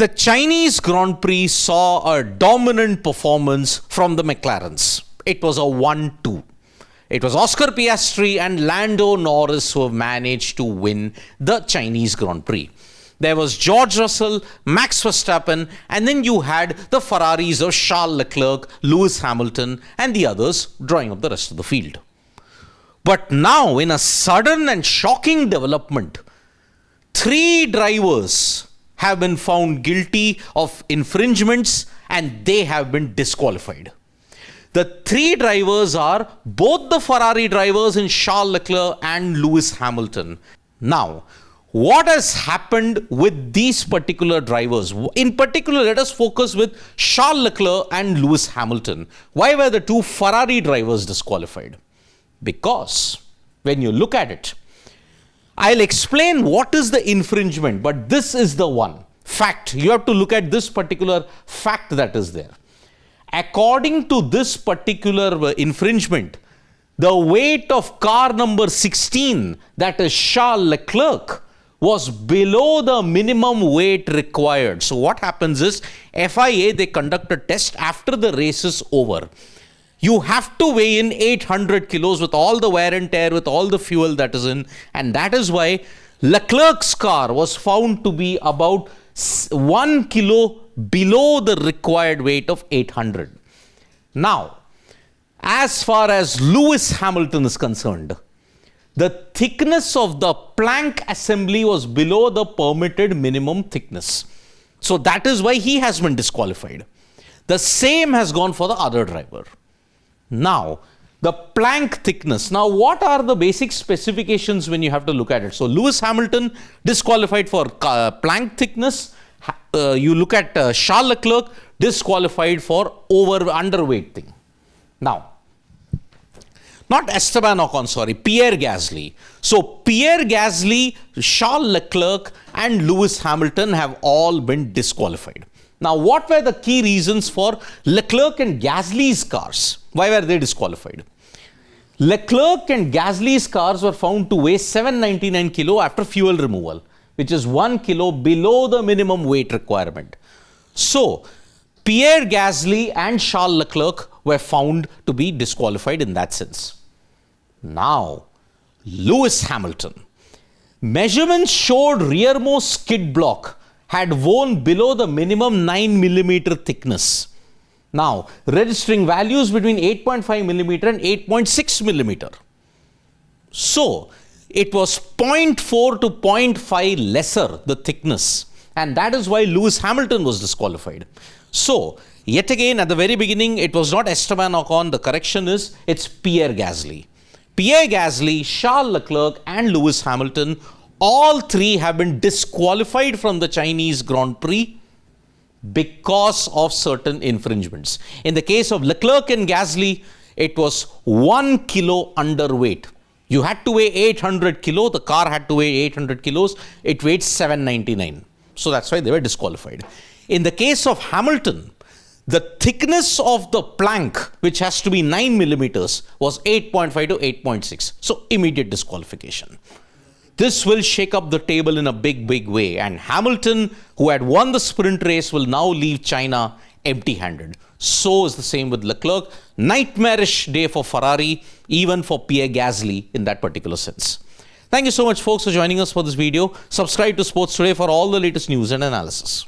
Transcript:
The Chinese Grand Prix saw a dominant performance from the McLarens. It was a 1-2. It was Oscar Piastri and Lando Norris who have managed to win the Chinese Grand Prix. There was George Russell, Max Verstappen, and then you had the Ferraris of Charles Leclerc, Lewis Hamilton, and the others drawing up the rest of the field. But now, in a sudden and shocking development, 3 drivers have been found guilty of infringements and they have been disqualified. The 3 drivers are both the Ferrari drivers in Charles Leclerc and Lewis Hamilton. Now, what has happened with these particular drivers? In particular, let us focus with Charles Leclerc and Lewis Hamilton. Why were the 2 Ferrari drivers disqualified? Because when you look at it, I'll explain what is the infringement, but this is the one fact. You have to look at this particular fact that is there. According to this particular infringement, the weight of car number 16, that is Charles Leclerc, was below the minimum weight required. So what happens is, FIA, they conduct a test after the race is over. You have to weigh in 800 kilos with all the wear and tear, with all the fuel that is in. And that is why Leclerc's car was found to be about 1 kilo below the required weight of 800. Now, as far as Lewis Hamilton is concerned, the thickness of the plank assembly was below the permitted minimum thickness. So that is why he has been disqualified. The same has gone for the other driver. Now, the plank thickness. Now, what are the basic specifications when you have to look at it? So, Lewis Hamilton disqualified for plank thickness. You look at Charles Leclerc disqualified for underweight thing. Now, not Esteban Ocon, sorry, Pierre Gasly. So, Pierre Gasly, Charles Leclerc and Lewis Hamilton have all been disqualified. Now, what were the key reasons for Leclerc and Gasly's cars? Why were they disqualified? Leclerc and Gasly's cars were found to weigh 799 kilo after fuel removal, which is 1 kilo below the minimum weight requirement. So, Pierre Gasly and Charles Leclerc were found to be disqualified in that sense. Now, Lewis Hamilton. Measurements showed rearmost skid block had worn below the minimum 9 millimeter thickness. Now, registering values between 8.5 millimeter and 8.6 millimeter. So, it was 0.4 to 0.5 lesser, the thickness. And that is why Lewis Hamilton was disqualified. So, yet again, at the very beginning, it was not Esteban Ocon. The correction is, it's Pierre Gasly. Pierre Gasly, Charles Leclerc and Lewis Hamilton, all 3 have been disqualified from the Chinese Grand Prix because of certain infringements. In the case of Leclerc and Gasly, it was 1 kilo underweight. You had to weigh 800 kilo. The car had to weigh 800 kilos. It weighed 799. So that's why they were disqualified. In the case of Hamilton, the thickness of the plank, which has to be 9 millimeters, was 8.5 to 8.6. So immediate disqualification. This will shake up the table in a big way. And Hamilton, who had won the sprint race, will now leave China empty-handed. So is the same with Leclerc. Nightmarish day for Ferrari, even for Pierre Gasly in that particular sense. Thank you so much, folks, for joining us for this video. Subscribe to Sports Today for all the latest news and analysis.